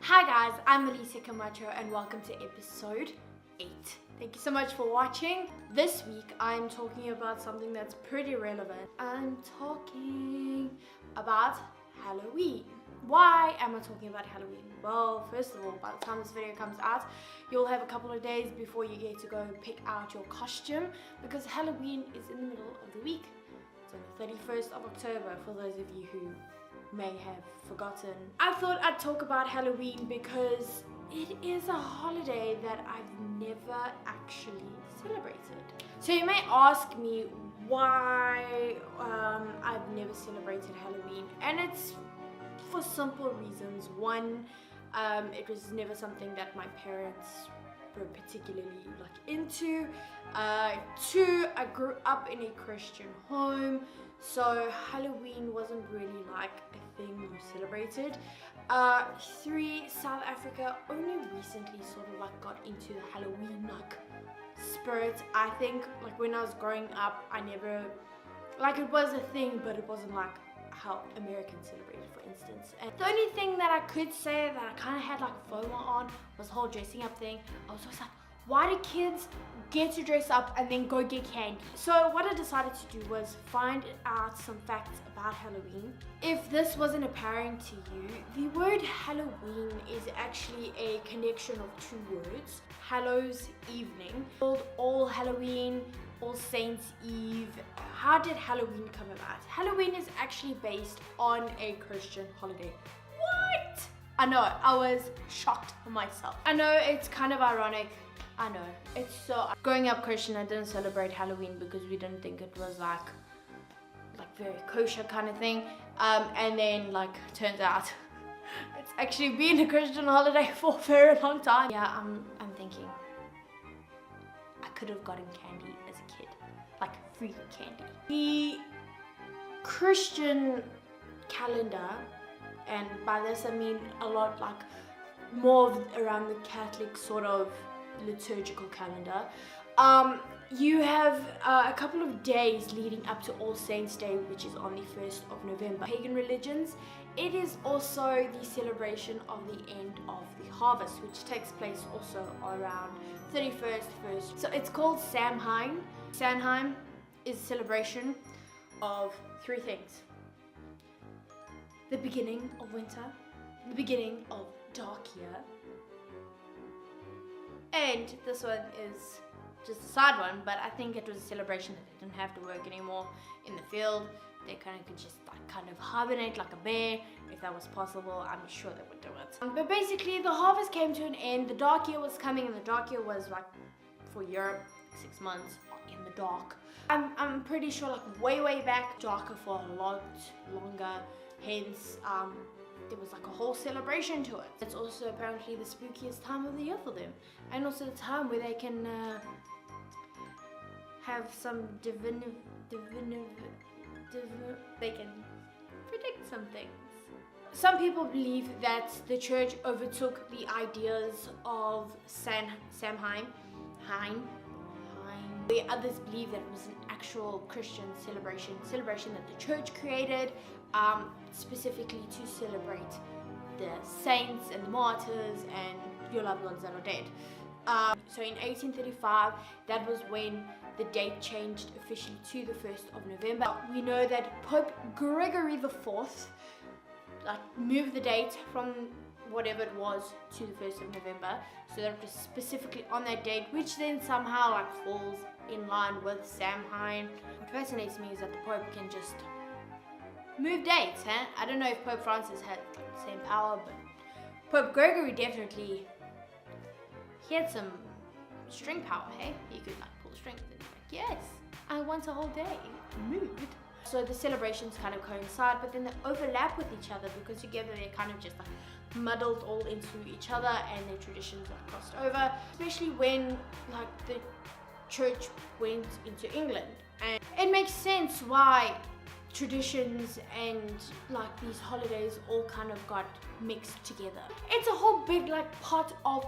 Hi guys, I'm Alicia Camacho and welcome to episode 8. Thank you so much for watching. This week I'm talking about something that's pretty relevant. I'm talking about Halloween. Why am I talking about Halloween? Well, first of all, by the time this video comes out, you'll have a couple of days before you get to go pick out your costume because Halloween is in the middle of the week. It's on the 31st of October for those of you who may have forgotten. I thought I'd talk about Halloween because it is a holiday that I've never actually celebrated. So you may ask me why I've never celebrated Halloween, and it's for simple reasons. One, it was never something that my parents were particularly into. Two, I grew up in a Christian home, so Halloween wasn't really like a thing you celebrated. Three, South Africa only recently sort of got into the Halloween spirit. I think when I was growing up, I never it was a thing, but it wasn't like how Americans celebrated, for instance. And the only thing that I could say that I kind of had FOMO on was the whole dressing up thing. I was always like, why do kids get to dress up and then go get candy? So what I decided to do was find out some facts about Halloween. If this wasn't apparent to you, the word Halloween is actually a connection of two words. Hallows Evening, called All Halloween, All Saints Eve. How did Halloween come about? Halloween is actually based on a Christian holiday. What? I know, I was shocked myself. I know it's kind of ironic. I know, it's so... Growing up Christian, I didn't celebrate Halloween because we didn't think it was like very kosher kind of thing. And then turns out it's actually been a Christian holiday for a very long time. Yeah, I'm thinking I could have gotten candy as a kid, free candy. The Christian calendar, and by this I mean a lot more around the Catholic sort of liturgical calendar, you have a couple of days leading up to All Saints Day, which is on the 1st of November. Pagan religions, it is also the celebration of the end of the harvest, which takes place also around 31st, 1st. So it's called Samhain. Samhain is a celebration of three things: the beginning of winter, the beginning of dark year, and this one is just a side one, but I think it was a celebration that they didn't have to work anymore in the field. They kind of could just hibernate like a bear. If that was possible, I'm sure they would do it. But basically the harvest came to an end. The dark year was coming, and the dark year was for Europe, 6 months in the dark. I'm pretty sure way back, darker for a lot longer, hence there was a whole celebration to it. It's also apparently the spookiest time of the year for them, and also the time where they can have some they can predict some things. Some people believe that the church overtook the ideas of Samhain, where others believe that it was an actual Christian celebration that the church created, specifically to celebrate the saints and the martyrs and your loved ones that are dead. So in 1835, that was when the date changed officially to the 1st of November. We know that Pope Gregory the IV moved the date from whatever it was to the 1st of November, so that it was specifically on that date, which then somehow falls in line with Samhain. What fascinates me is that the Pope can just move dates, huh? I don't know if Pope Francis had the same power, but Pope Gregory definitely, he had some string power, hey? He could pull the strings and be yes, I want a whole day, mood. So the celebrations kind of coincide, but then they overlap with each other because together they're kind of just muddled all into each other, and their traditions are crossed over, especially when the church went into England. And it makes sense why traditions and these holidays all kind of got mixed together. It's a whole big pot of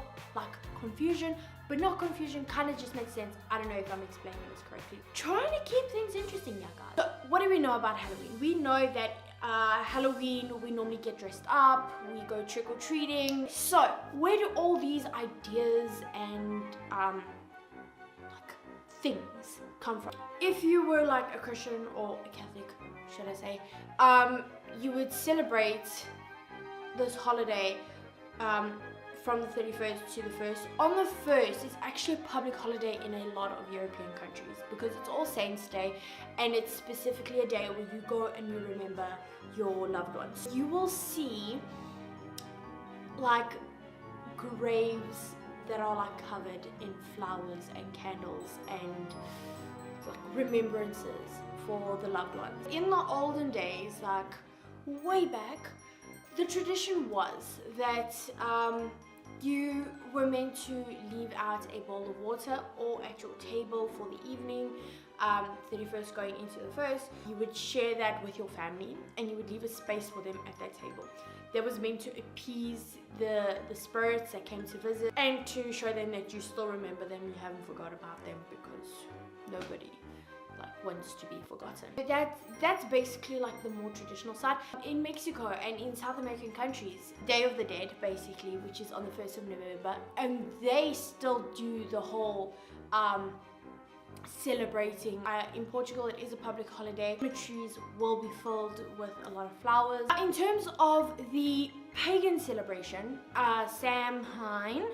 confusion, but not confusion, kind of just makes sense. I don't know if I'm explaining this correctly. Trying to keep things interesting, yeah guys. So what do we know about Halloween? We know that Halloween, we normally get dressed up, we go trick-or-treating. So where do all these ideas and like things come from? If you were like a Christian or a Catholic, should I say, you would celebrate this holiday from the 31st to the 1st. On the 1st, it's actually a public holiday in a lot of European countries because it's All Saints Day, and it's specifically a day where you go and you remember your loved ones. You will see like graves that are like covered in flowers and candles and like remembrances for the loved ones. In the olden days, like way back, the tradition was that you were meant to leave out a bowl of water or at your table for the evening, 31st going into the 1st. You would share that with your family and you would leave a space for them at that table. That was meant to appease the spirits that came to visit and to show them that you still remember them, you haven't forgot about them, because nobody like wants to be forgotten. But that's basically like the more traditional side. In Mexico and in South American countries, Day of the Dead basically, which is on the 1st of November, and they still do the whole celebrating. In Portugal, it is a public holiday. The trees will be filled with a lot of flowers. In terms of the pagan celebration, Samhain,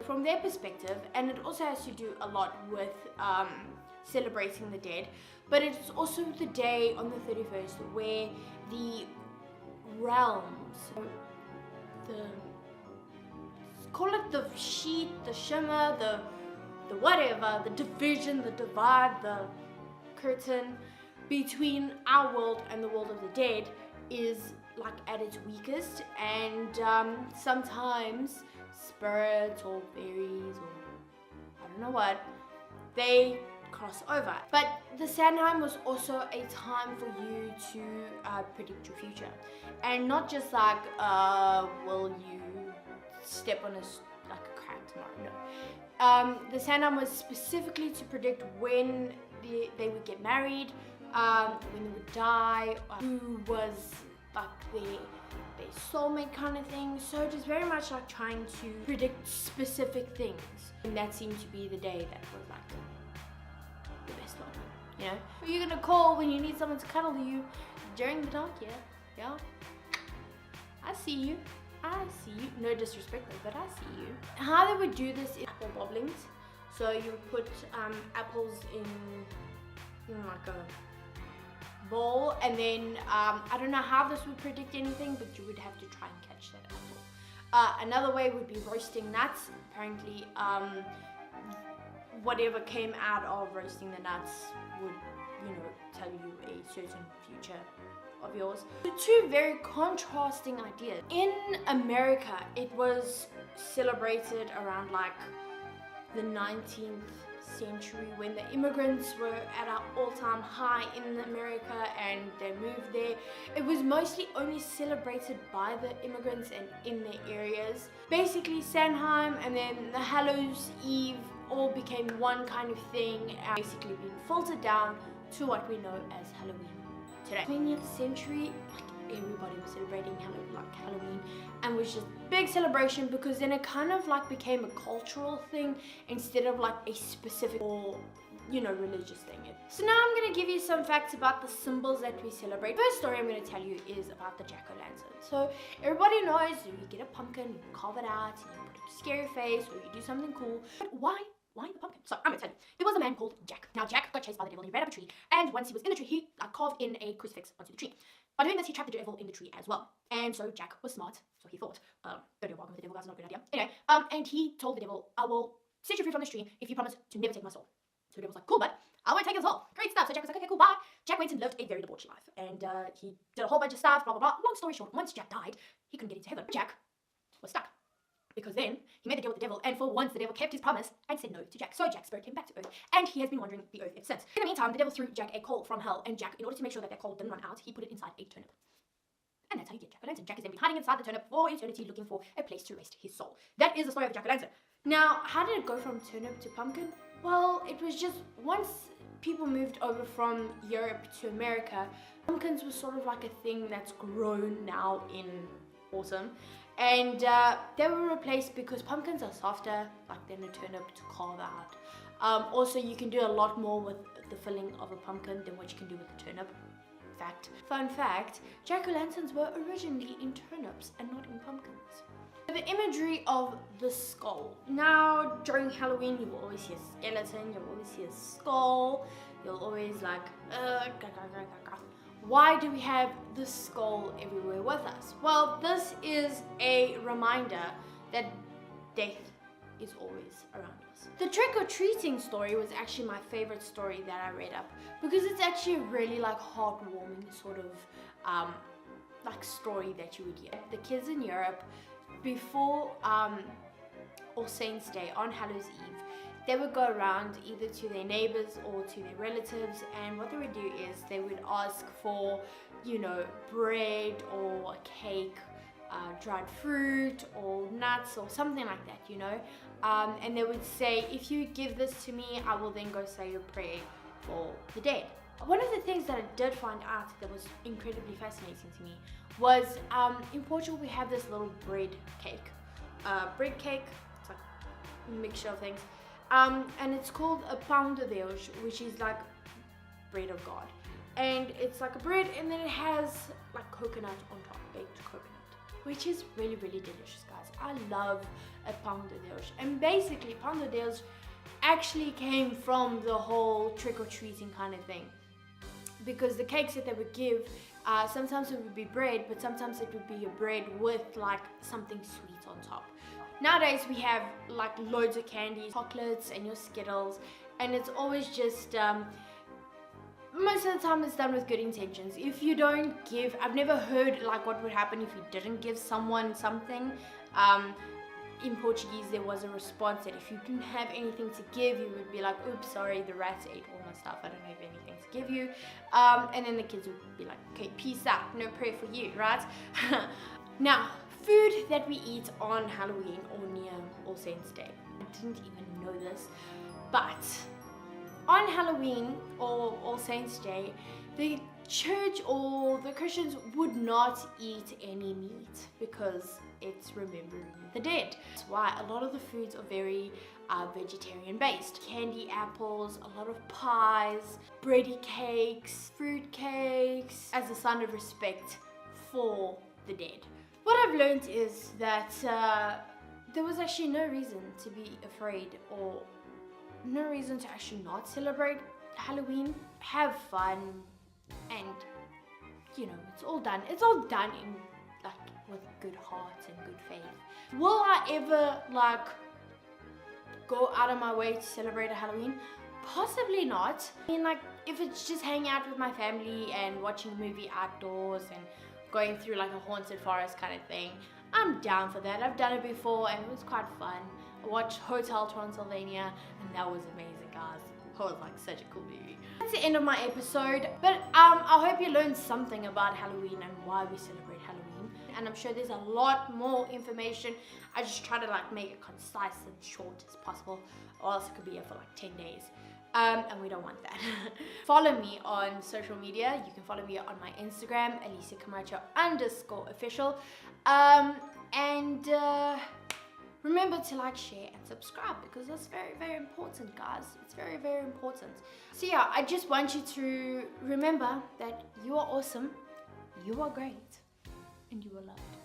from their perspective, and it also has to do a lot with celebrating the dead, but it's also the day on the 31st where the realms, call it the sheet, the shimmer, the whatever, the division, the divide, the curtain between our world and the world of the dead is like at its weakest, and sometimes spirits or fairies or I don't know what, they cross over. But the Samhain was also a time for you to predict your future, and not just like will you step on like a crack tomorrow. No. The Samhain was specifically to predict when they would get married, when they would die, who was like their soulmate kind of thing. So it was very much like trying to predict specific things, and that seemed to be the day that was like the best one, you know? Who you're gonna call when you need someone to cuddle you during the dark, yeah? I see you. No disrespect though, but I see you. How they would do this is apple bobblings. So you would put apples in like a bowl, and then I don't know how this would predict anything, but you would have to try and catch that apple. Another way would be roasting nuts. Apparently, whatever came out of roasting the nuts would, you know, tell you a certain future of yours. The two very contrasting ideas. In America, it was celebrated around like the 19th century when the immigrants were at an all-time high in America and they moved there. It was mostly only celebrated by the immigrants and in their areas. Basically, Samhain and then the Hallows Eve all became one kind of thing, and basically being filtered down to what we know as Halloween today. 20th century, like everybody was celebrating Halloween, and was just big celebration, because then it kind of like became a cultural thing instead of like a specific or, you know, religious thing. So now I'm going to give you some facts about the symbols that we celebrate. First story I'm going to tell you is about the jack-o'-lantern. So everybody knows you get a pumpkin, you carve it out, you put a scary face, or you do something cool. But why the pumpkin? So I'm going to tell you. There was a man called Jack. Now Jack got chased by the devil. He ran up a tree, and once he was in the tree, he carved in a crucifix onto the tree. By doing this, he trapped the devil in the tree as well. And so Jack was smart, so he thought, don't walk with the devil, guys, not a good idea. Anyway, and he told the devil, I will set you free from this tree if you promise to never take my soul. So the devil was like, cool, bud, I won't take his soul. Great stuff. So Jack was like, okay, cool, bye. Jack went and lived a very debauched life, and he did a whole bunch of stuff, blah, blah, blah. Long story short, once Jack died, he couldn't get into heaven. Jack was stuck, because then he made a deal with the devil, and for once the devil kept his promise and said no to Jack. So Jack's spirit came back to Earth, and he has been wandering the Earth ever since. In the meantime, the devil threw Jack a coal from hell, and Jack, in order to make sure that that coal didn't run out, he put it inside a turnip. And that's how you get jack-o'-lantern. Jack is then hiding inside the turnip for eternity, looking for a place to rest his soul. That is the story of jack-o'-lantern. Now, how did it go from turnip to pumpkin? Well, it was just once people moved over from Europe to America, pumpkins were sort of like a thing that's grown now in autumn. And they were replaced because pumpkins are softer, like than a turnip to carve out. Also, you can do a lot more with the filling of a pumpkin than what you can do with a turnip. Fun fact, jack-o'-lanterns were originally in turnips and not in pumpkins. The imagery of the skull. Now, during Halloween, you will always see a skeleton, you'll always see a skull, you'll always like, Why do we have the skull everywhere with us? Well, this is a reminder that death is always around us. The trick-or-treating story was actually my favorite story that I read up because it's actually a really like heartwarming sort of like story that you would hear. The kids in Europe, before All Saints Day on Hallows Eve, they would go around either to their neighbors or to their relatives, and what they would do is they would ask for, you know, bread or a cake, dried fruit or nuts or something like that, you know, and they would say, if you give this to me, I will then go say a prayer for the dead. One of the things that I did find out that was incredibly fascinating to me was in Portugal we have this little bread cake. It's like a mixture of things. And it's called a pão de Deus, which is like bread of God. And it's like a bread and then it has like coconut on top, baked coconut, which is really, really delicious, guys. I love a pão de Deus. And basically, pão de Deus actually came from the whole trick-or-treating kind of thing. Because the cakes that they would give, sometimes it would be bread, but sometimes it would be a bread with like something sweet on top. Nowadays we have like loads of candies, chocolates and your Skittles, and it's always just, most of the time it's done with good intentions. If you don't give, I've never heard like what would happen if you didn't give someone something. In Portuguese there was a response that if you didn't have anything to give, you would be like, oops, sorry, the rats ate all my stuff, I don't have anything to give you. And then the kids would be like, okay, peace out, no prayer for you, right? Now, food that we eat on Halloween or near All Saints Day. I didn't even know this, but on Halloween or All Saints Day, the church or the Christians would not eat any meat because it's remembering the dead. That's why a lot of the foods are very vegetarian based. Candy apples, a lot of pies, bready cakes, fruit cakes, as a sign of respect for the dead. What I've learned is that there was actually no reason to be afraid or no reason to actually not celebrate Halloween. Have fun, and you know, it's all done in like with good heart and good faith. Will I ever like go out of my way to celebrate a Halloween? Possibly not. I mean, like if it's just hanging out with my family and watching a movie outdoors and going through like a haunted forest kind of thing, I'm down for that. I've done it before and it was quite fun. I watched Hotel Transylvania and that was amazing, guys. It was like such a cool movie. That's the end of my episode, but I hope you learned something about Halloween and why we celebrate Halloween. And I'm sure there's a lot more information. I just try to like make it concise and short as possible, or else it could be here for like 10 days. And we don't want that. Follow me on social media. You can follow me on my Instagram, Alicia Camacho _official. Remember to like, share, and subscribe because that's very, very important, guys. It's very, very important. So yeah, I just want you to remember that you are awesome, you are great, and you are loved.